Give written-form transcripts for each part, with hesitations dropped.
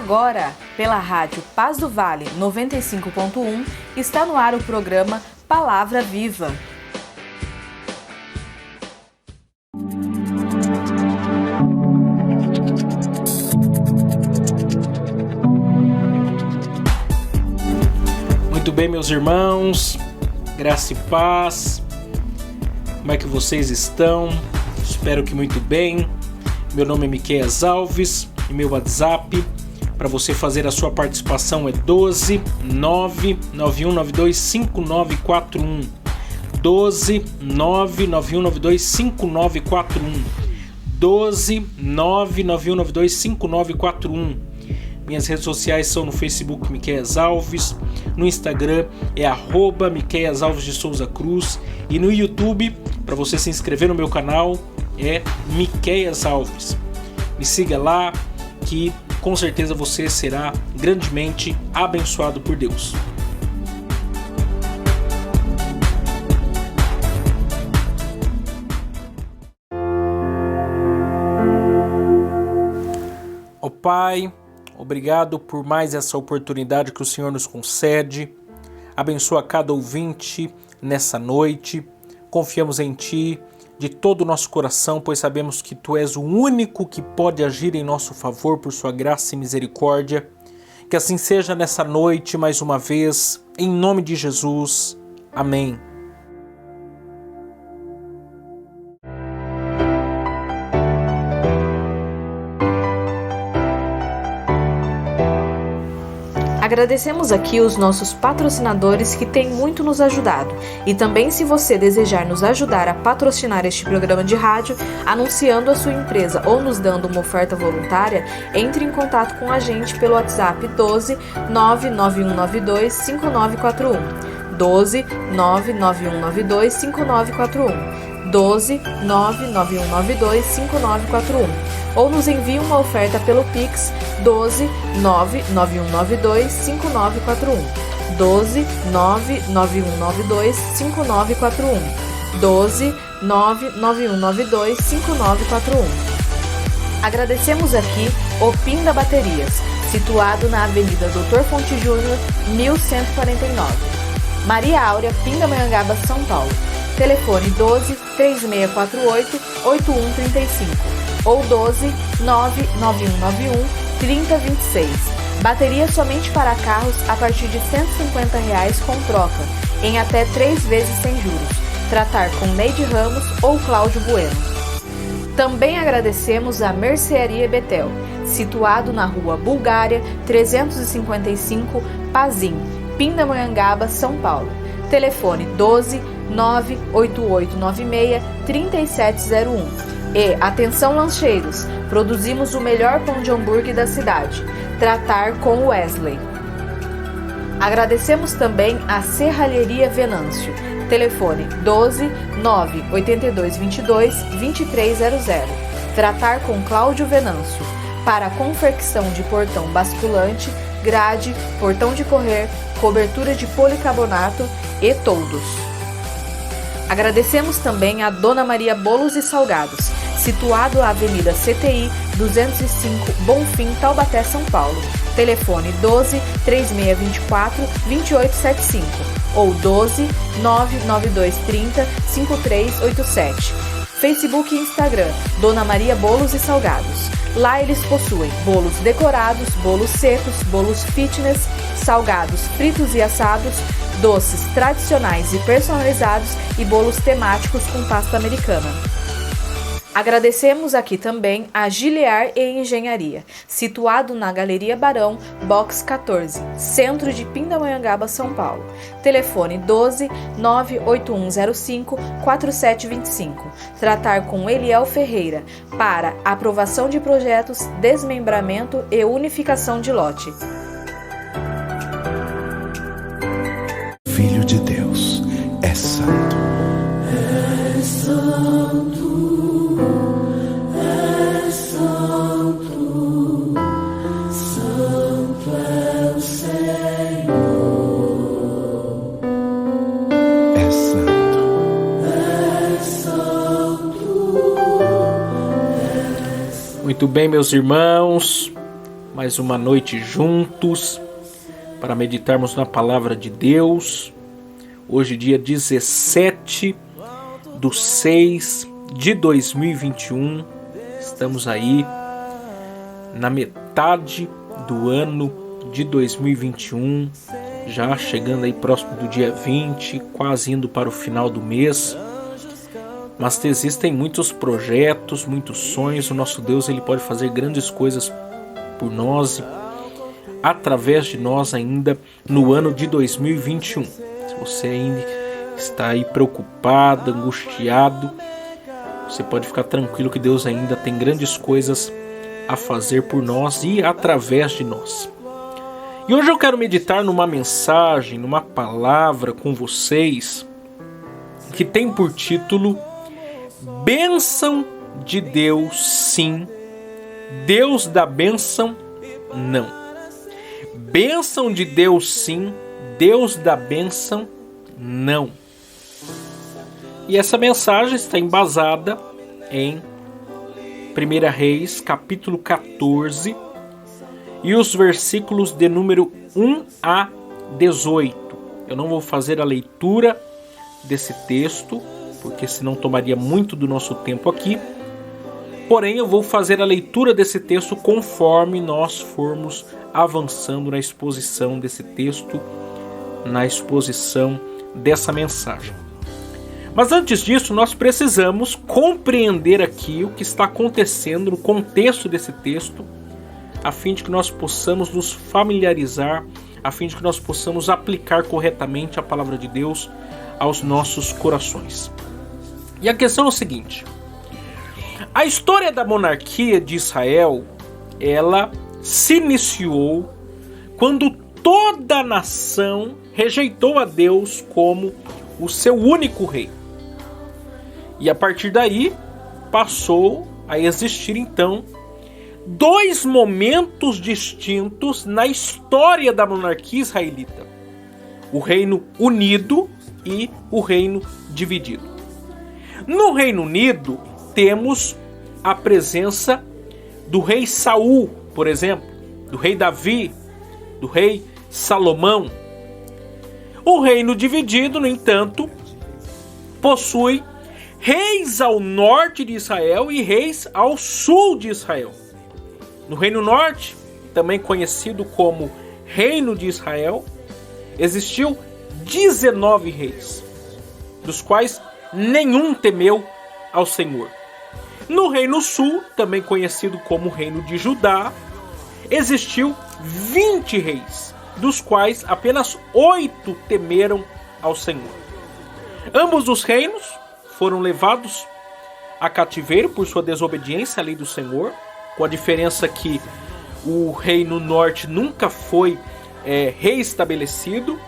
Agora, pela rádio Paz do Vale 95.1, está no ar o programa Palavra Viva. Muito bem, meus irmãos, graça e paz. Como é que vocês estão? Espero que muito bem. Meu nome é Miqueias Alves e meu WhatsApp para você fazer a sua participação é 12 99192 5941. 12 99192 5941. 12 99192 5941. Minhas redes sociais são no Facebook Miqueias Alves, no Instagram é @Miqueias Alves de Souza Cruz e no YouTube, para você se inscrever no meu canal, é Miqueias Alves. Me siga lá que com certeza você será grandemente abençoado por Deus. Ó Pai, obrigado por mais essa oportunidade que o Senhor nos concede. Abençoa cada ouvinte nessa noite. Confiamos em Ti de todo o nosso coração, pois sabemos que Tu és o único que pode agir em nosso favor por Sua graça e misericórdia. Que assim seja nessa noite mais uma vez, em nome de Jesus. Amém. Agradecemos aqui os nossos patrocinadores que têm muito nos ajudado. E também, se você desejar nos ajudar a patrocinar este programa de rádio, anunciando a sua empresa ou nos dando uma oferta voluntária, entre em contato com a gente pelo WhatsApp 12 99192 5941. 12 99192 5941. 12 99192 5941. Ou nos envie uma oferta pelo Pix 12 99192 5941. 12 99192 5941. 12 99192 5941. Agradecemos aqui o Pinda Baterias, situado na Avenida Doutor Fonte Júnior, 1149. Maria Áurea, Pindamonhangaba, São Paulo. Telefone 12 3648 8135 ou 12 99191 3026. Bateria somente para carros a partir de R$ 150 com troca, em até 3 vezes sem juros. Tratar com Neide Ramos ou Cláudio Bueno. Também agradecemos a Mercearia Betel, situado na Rua Bulgária 355, Pazim, Pindamonhangaba, São Paulo. Telefone 12 98896 3701. E atenção lancheiros, produzimos o melhor pão de hambúrguer da cidade. Tratar com Wesley. Agradecemos também a Serralheria Venâncio. Telefone 12 98222 2300. Tratar com Cláudio Venâncio. Para confecção de portão basculante, grade, portão de correr, cobertura de policarbonato e toldos. Agradecemos também a Dona Maria Bolos e Salgados, situado à Avenida CTI 205, Bonfim, Taubaté, São Paulo. Telefone 12 3624 2875 ou 12 99230 5387. Facebook e Instagram, Dona Maria Bolos e Salgados. Lá eles possuem bolos decorados, bolos secos, bolos fitness, salgados fritos e assados, doces tradicionais e personalizados e bolos temáticos com pasta americana. Agradecemos aqui também a Giliar e Engenharia, situado na Galeria Barão, Box 14, centro de Pindamonhangaba, São Paulo. Telefone 12 98105 4725. Tratar com Eliel Ferreira para aprovação de projetos, desmembramento e unificação de lote. Filho de Deus é santo. É santo. Muito bem, meus irmãos, mais uma noite juntos para meditarmos na palavra de Deus. Hoje, dia 17/6/2021, estamos aí na metade do ano de 2021, já chegando aí próximo do dia 20, quase indo para o final do mês. Mas existem muitos projetos, muitos sonhos. O nosso Deus, ele pode fazer grandes coisas por nós, através de nós ainda no ano de 2021. Se você ainda está aí preocupado, angustiado, você pode ficar tranquilo que Deus ainda tem grandes coisas a fazer por nós e através de nós. E hoje eu quero meditar numa mensagem, numa palavra com vocês, que tem por título Bênção de Deus, sim. Deus da bênção, não. Bênção de Deus, sim. Deus da bênção, não. E essa mensagem está embasada em 1 Reis, capítulo 14, e os versículos de número 1 a 18. Eu não vou fazer a leitura desse texto, porque senão tomaria muito do nosso tempo aqui. Porém, eu vou fazer a leitura desse texto conforme nós formos avançando na exposição desse texto, na exposição dessa mensagem. Mas antes disso, nós precisamos compreender aqui o que está acontecendo no contexto desse texto, a fim de que nós possamos nos familiarizar, a fim de que nós possamos aplicar corretamente a palavra de Deus aos nossos corações. E a questão é o seguinte: a história da monarquia de Israel, ela se iniciou quando toda a nação rejeitou a Deus como o seu único rei. E a partir daí passou a existir então dois momentos distintos na história da monarquia israelita: o reino unido e o reino dividido. No Reino Unido, temos a presença do rei Saul, por exemplo, do rei Davi, do rei Salomão. O reino dividido, no entanto, possui reis ao norte de Israel e reis ao sul de Israel. No Reino Norte, também conhecido como Reino de Israel, existiu 19 reis, dos quais nenhum temeu ao Senhor. No Reino Sul, também conhecido como Reino de Judá, existiu 20 reis, dos quais apenas 8 temeram ao Senhor. Ambos os reinos foram levados a cativeiro por sua desobediência à lei do Senhor, com a diferença que o Reino Norte nunca foi reestabelecido,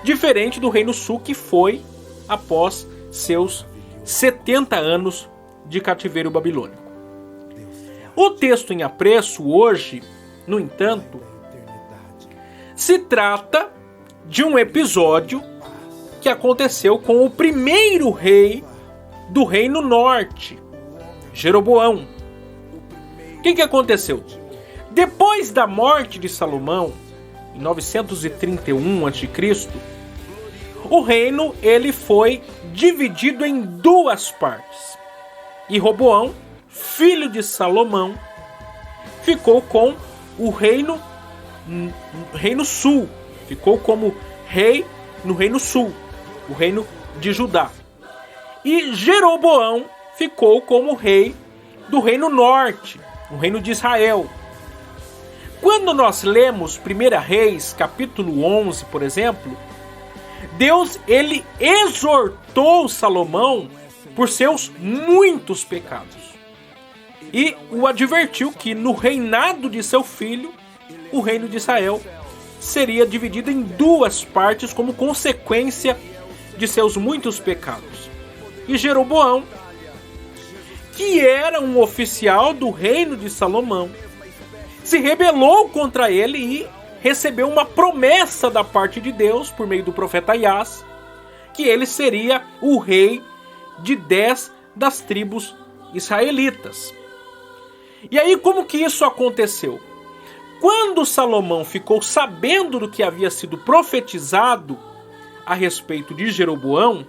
diferente do Reino Sul, que foi após seus 70 anos de cativeiro babilônico. O texto em apreço hoje, no entanto, se trata de um episódio que aconteceu com o primeiro rei do Reino Norte, Jeroboão. O que aconteceu? Depois da morte de Salomão, em 931 a.C., o reino ele foi dividido em duas partes. E Roboão, filho de Salomão, ficou com o reino sul, ficou como rei no Reino Sul, o reino de Judá. E Jeroboão ficou como rei do Reino Norte, o reino de Israel. Quando nós lemos 1 Reis, capítulo 11, por exemplo, Deus ele exortou Salomão por seus muitos pecados e o advertiu que no reinado de seu filho, o reino de Israel seria dividido em duas partes como consequência de seus muitos pecados. E Jeroboão, que era um oficial do reino de Salomão, se rebelou contra ele e recebeu uma promessa da parte de Deus, por meio do profeta Aias, que ele seria o rei de 10 das tribos israelitas. E aí como que isso aconteceu? Quando Salomão ficou sabendo do que havia sido profetizado a respeito de Jeroboão,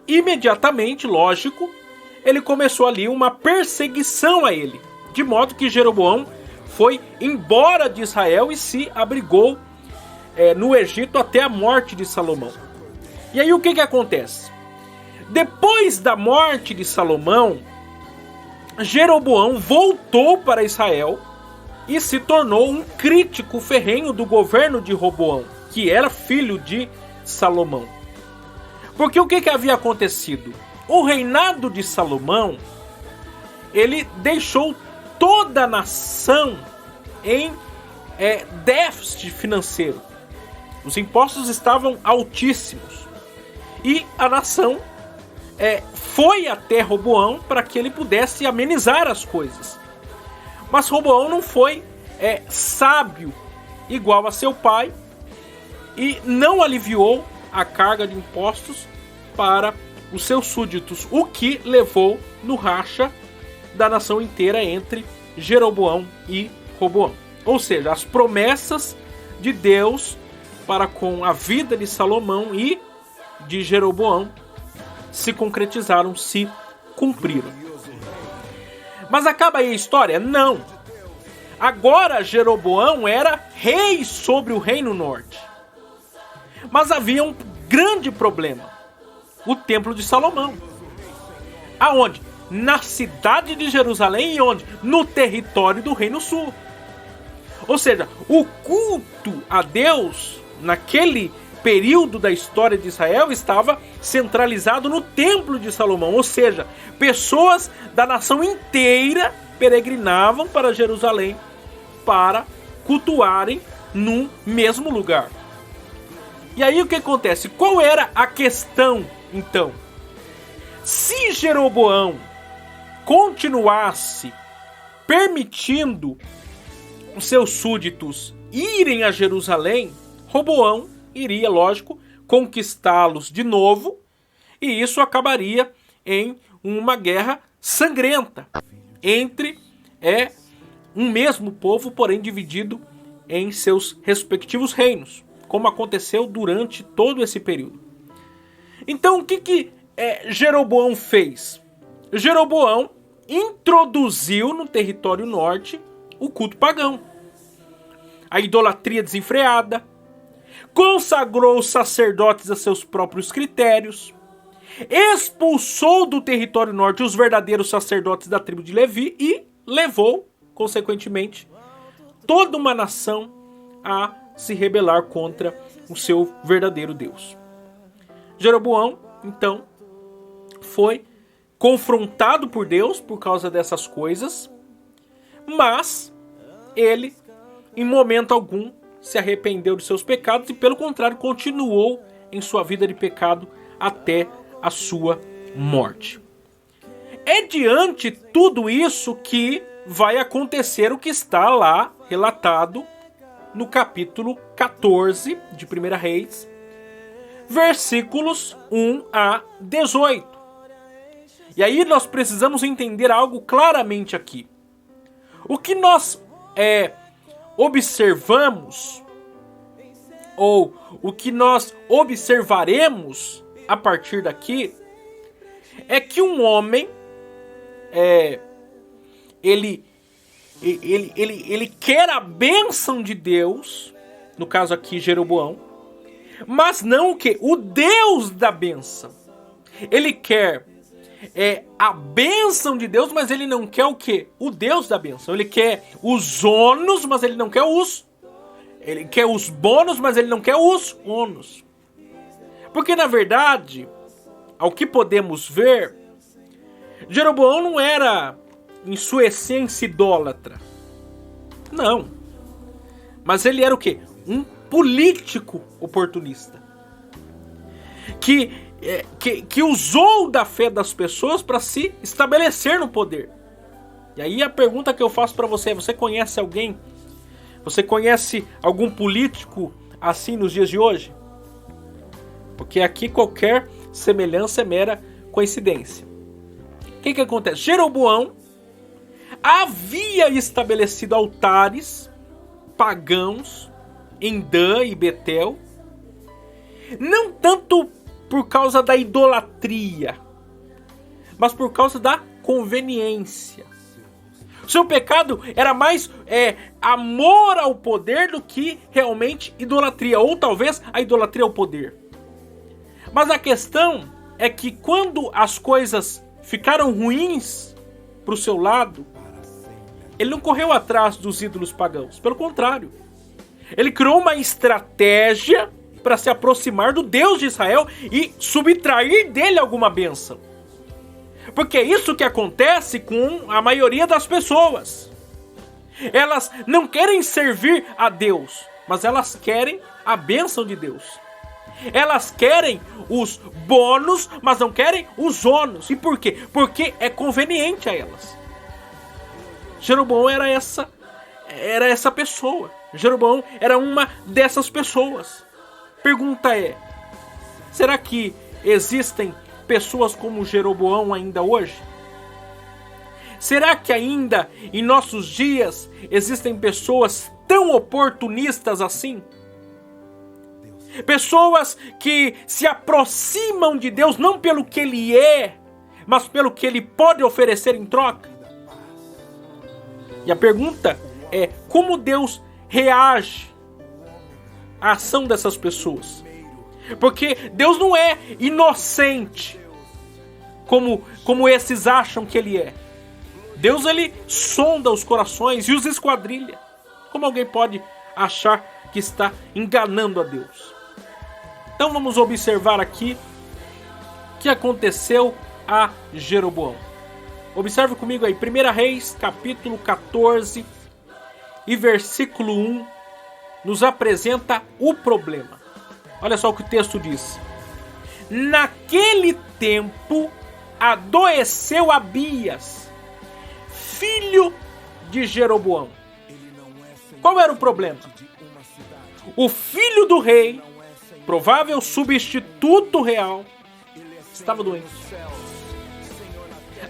imediatamente, lógico, ele começou ali uma perseguição a ele, de modo que Jeroboão foi embora de Israel e se abrigou no Egito até a morte de Salomão. E aí o que acontece? Depois da morte de Salomão, Jeroboão voltou para Israel e se tornou um crítico ferrenho do governo de Roboão, que era filho de Salomão. Porque o que havia acontecido? O reinado de Salomão, ele deixou toda a nação em déficit financeiro. Os impostos estavam altíssimos. E a nação foi até Roboão para que ele pudesse amenizar as coisas. Mas Roboão não foi sábio igual a seu pai e não aliviou a carga de impostos para os seus súditos, o que levou no racha da nação inteira entre Jeroboão e Roboão. Ou seja, as promessas de Deus para com a vida de Salomão e de Jeroboão se concretizaram, se cumpriram. Mas acaba aí a história? Não. Agora Jeroboão era rei sobre o Reino Norte. Mas havia um grande problema. O Templo de Salomão. Aonde? Na cidade de Jerusalém e onde? No território do Reino Sul. Ou seja, o culto a Deus naquele período da história de Israel estava centralizado no Templo de Salomão. Ou seja, pessoas da nação inteira peregrinavam para Jerusalém para cultuarem no mesmo lugar. E aí o que acontece? Qual era a questão, então? Se Jeroboão continuasse permitindo os seus súditos irem a Jerusalém, Roboão iria, lógico, conquistá-los de novo, e isso acabaria em uma guerra sangrenta entre um mesmo povo, porém dividido em seus respectivos reinos, como aconteceu durante todo esse período. Então o que Jeroboão fez? Jeroboão introduziu no território norte o culto pagão, a idolatria desenfreada, consagrou os sacerdotes a seus próprios critérios, expulsou do território norte os verdadeiros sacerdotes da tribo de Levi e levou, consequentemente, toda uma nação a se rebelar contra o seu verdadeiro Deus. Jeroboão, então, foi confrontado por Deus por causa dessas coisas, mas ele, em momento algum, se arrependeu de seus pecados e, pelo contrário, continuou em sua vida de pecado até a sua morte. É diante tudo isso que vai acontecer o que está lá relatado no capítulo 14 de 1 Reis, versículos 1 a 18. E aí nós precisamos entender algo claramente aqui. O que nós observamos, ou o que nós observaremos a partir daqui, é que um homem, ele quer a bênção de Deus, no caso aqui Jeroboão, mas não o quê? O Deus da bênção. Ele quer a bênção de Deus, mas ele não quer o quê? O Deus da bênção. Ele quer os ônus, mas ele não quer os... Ele quer os bônus, mas ele não quer os ônus. Porque, na verdade, ao que podemos ver, Jeroboão não era, em sua essência, idólatra. Não. Mas ele era o quê? Um político oportunista. Que usou da fé das pessoas para se estabelecer no poder. E aí a pergunta que eu faço para você é: você conhece alguém? Você conhece algum político assim nos dias de hoje? Porque aqui qualquer semelhança é mera coincidência. O que acontece? Jeroboão havia estabelecido altares pagãos em Dan e Betel, não tanto por causa da idolatria, mas por causa da conveniência. O seu pecado era mais amor ao poder do que realmente idolatria, ou talvez a idolatria ao poder. Mas a questão é que quando as coisas ficaram ruins para o seu lado, ele não correu atrás dos ídolos pagãos. Pelo contrário, ele criou uma estratégia para se aproximar do Deus de Israel e subtrair dele alguma bênção. Porque é isso que acontece com a maioria das pessoas. Elas não querem servir a Deus, mas elas querem a bênção de Deus. Elas querem os bônus, mas não querem os ônus. E por quê? Porque é conveniente a elas. Jeroboão era essa pessoa. Jeroboão era uma dessas pessoas. Pergunta é: será que existem pessoas como Jeroboão ainda hoje? Será que ainda em nossos dias existem pessoas tão oportunistas assim? Pessoas que se aproximam de Deus não pelo que Ele é, mas pelo que Ele pode oferecer em troca? E a pergunta é: como Deus reage à ação dessas pessoas? Porque Deus não é inocente como esses acham que Ele é. Deus, Ele sonda os corações e os esquadrilha. Como alguém pode achar que está enganando a Deus? Então vamos observar aqui o que aconteceu a Jeroboão. Observe comigo aí, 1 Reis, capítulo 14 e versículo 1, nos apresenta o problema. Olha só o que o texto diz. Naquele tempo adoeceu Abias, filho de Jeroboão. Qual era o problema? O filho do rei, provável substituto real, estava doente.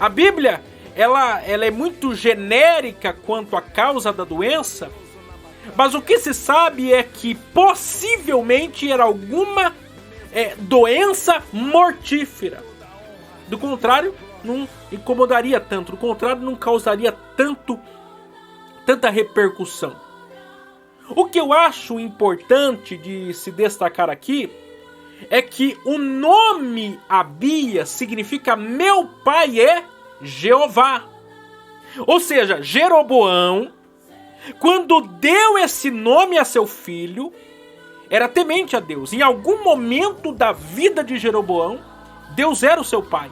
A Bíblia, ela é muito genérica quanto à causa da doença, mas o que se sabe é que possivelmente era alguma doença mortífera. Do contrário, não incomodaria tanto. Do contrário, não causaria tanta repercussão. O que eu acho importante de se destacar aqui é que o nome Abias significa meu pai é Jeová. Ou seja, Jeroboão, quando deu esse nome a seu filho, era temente a Deus. Em algum momento da vida de Jeroboão, Deus era o seu pai.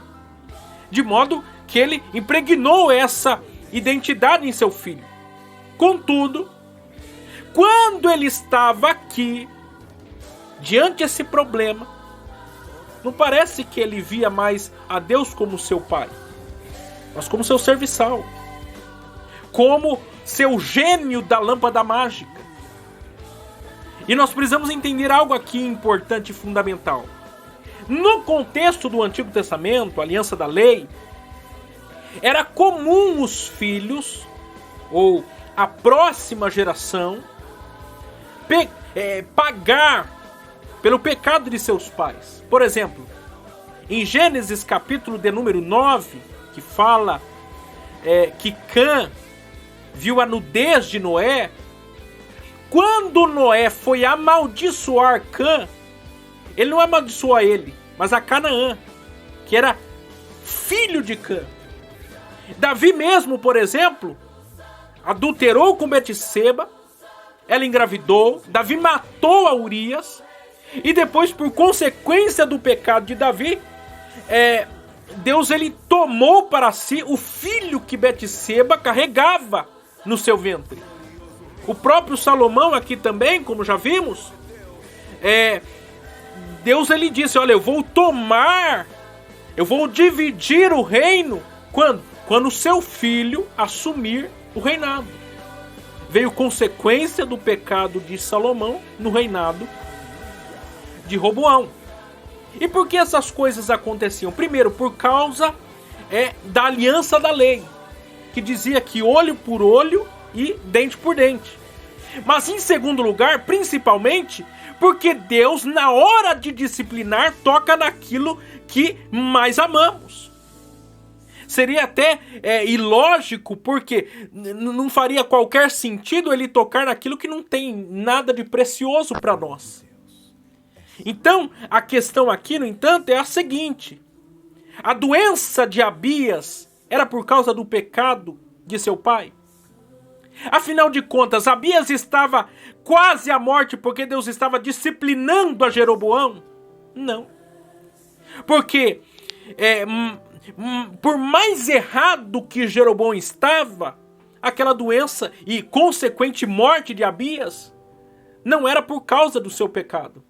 De modo que ele impregnou essa identidade em seu filho. Contudo, quando ele estava aqui, diante desse problema, não parece que ele via mais a Deus como seu pai, mas como seu serviçal, como seu gênio da lâmpada mágica. E nós precisamos entender algo aqui importante e fundamental. No contexto do Antigo Testamento, a aliança da lei, era comum os filhos, ou a próxima geração, pagar pelo pecado de seus pais. Por exemplo, em Gênesis capítulo de número 9, que fala que Cã viu a nudez de Noé, quando Noé foi amaldiçoar Cã, ele não amaldiçoou a ele, mas a Canaã, que era filho de Cã. Davi mesmo, por exemplo, adulterou com Betseba, ela engravidou, Davi matou a Urias, e depois, por consequência do pecado de Davi, Deus ele tomou para si o filho que Betseba carregava no seu ventre. O próprio Salomão aqui também, como já vimos, Deus ele disse, olha, eu vou dividir o reino, quando o seu filho assumir o reinado. Veio consequência do pecado de Salomão no reinado de Roboão. E por que essas coisas aconteciam? Primeiro, por causa da aliança da lei, que dizia que olho por olho e dente por dente. Mas em segundo lugar, principalmente, porque Deus, na hora de disciplinar, toca naquilo que mais amamos. Seria até ilógico, porque não faria qualquer sentido ele tocar naquilo que não tem nada de precioso para nós. Então, a questão aqui, no entanto, é a seguinte: a doença de Abias era por causa do pecado de seu pai? Afinal de contas, Abias estava quase à morte porque Deus estava disciplinando a Jeroboão? Não. Porque por mais errado que Jeroboão estava, aquela doença e consequente morte de Abias não era por causa do seu pecado.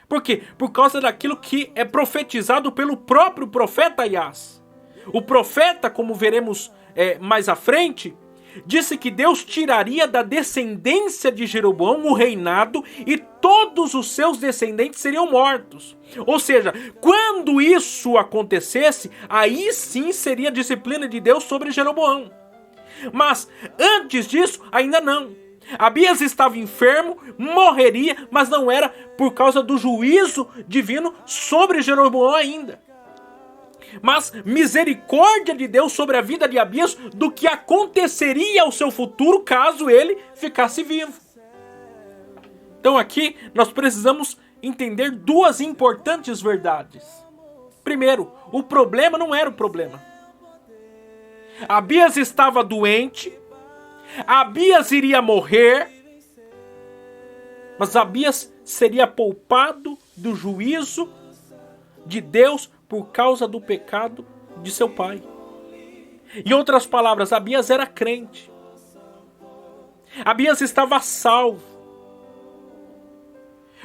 Por quê? Por causa daquilo que é profetizado pelo próprio profeta Aias. O profeta, como veremos mais à frente, disse que Deus tiraria da descendência de Jeroboão o reinado e todos os seus descendentes seriam mortos. Ou seja, quando isso acontecesse, aí sim seria a disciplina de Deus sobre Jeroboão. Mas antes disso, ainda não. Abias estava enfermo, morreria, mas não era por causa do juízo divino sobre Jeroboão ainda. Mas misericórdia de Deus sobre a vida de Abias do que aconteceria ao seu futuro caso ele ficasse vivo. Então aqui nós precisamos entender duas importantes verdades. Primeiro, o problema não era o problema. Abias estava doente, Abias iria morrer, mas Abias seria poupado do juízo de Deus por causa do pecado de seu pai. Em outras palavras, Abias era crente. Abias estava salvo.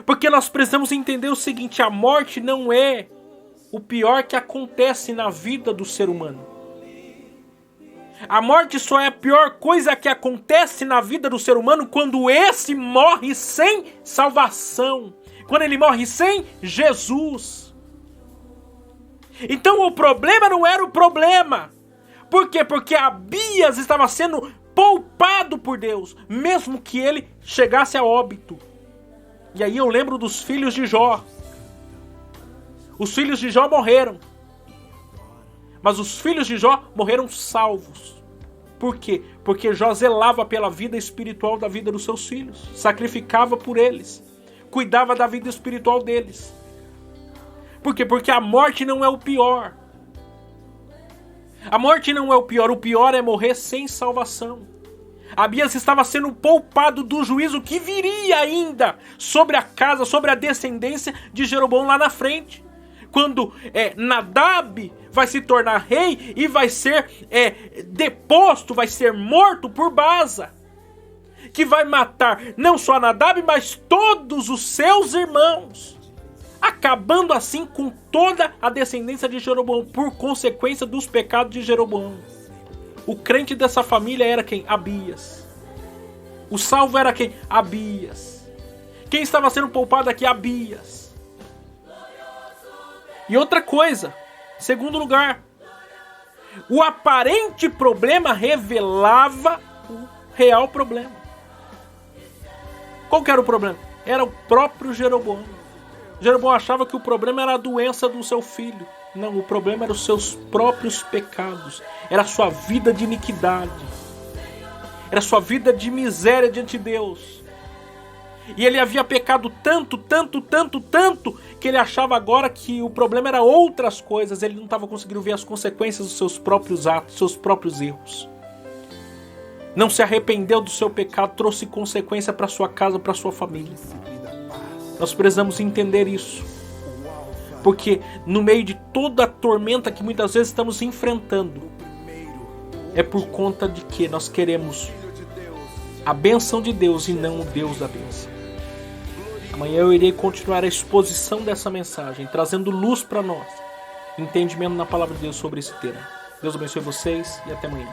Porque nós precisamos entender o seguinte: a morte não é o pior que acontece na vida do ser humano. A morte só é a pior coisa que acontece na vida do ser humano quando esse morre sem salvação. Quando ele morre sem Jesus. Então o problema não era o problema. Por quê? Porque Abias estava sendo poupado por Deus, mesmo que ele chegasse a óbito. E aí eu lembro dos filhos de Jó. Os filhos de Jó morreram. Mas os filhos de Jó morreram salvos. Por quê? Porque Jó zelava pela vida espiritual da vida dos seus filhos. Sacrificava por eles. Cuidava da vida espiritual deles. Por quê? Porque a morte não é o pior. A morte não é o pior é morrer sem salvação. Abias estava sendo poupado do juízo que viria ainda sobre a casa, sobre a descendência de Jeroboão lá na frente. Quando Nadab vai se tornar rei e vai ser deposto, vai ser morto por Baasa, que vai matar não só Nadab, mas todos os seus irmãos, acabando assim com toda a descendência de Jeroboão, por consequência dos pecados de Jeroboão. O crente dessa família era quem? Abias. O salvo era quem? Abias. Quem estava sendo poupado aqui? Abias. E outra coisa, segundo lugar, o aparente problema revelava o real problema. Qual que era o problema? Era o próprio Jeroboão. Jeroboão achava que o problema era a doença do seu filho. Não, o problema eram os seus próprios pecados. Era a sua vida de iniquidade. Era a sua vida de miséria diante de Deus. E ele havia pecado tanto, que ele achava agora que o problema era outras coisas. Ele não estava conseguindo ver as consequências dos seus próprios atos, dos seus próprios erros. Não se arrependeu do seu pecado, trouxe consequência para sua casa, para sua família. Nós precisamos entender isso. Porque no meio de toda a tormenta que muitas vezes estamos enfrentando, é por conta de que nós queremos a bênção de Deus e não o Deus da bênção. Amanhã eu irei continuar a exposição dessa mensagem, trazendo luz para nós, entendimento na palavra de Deus sobre esse tema. Deus abençoe vocês e até amanhã.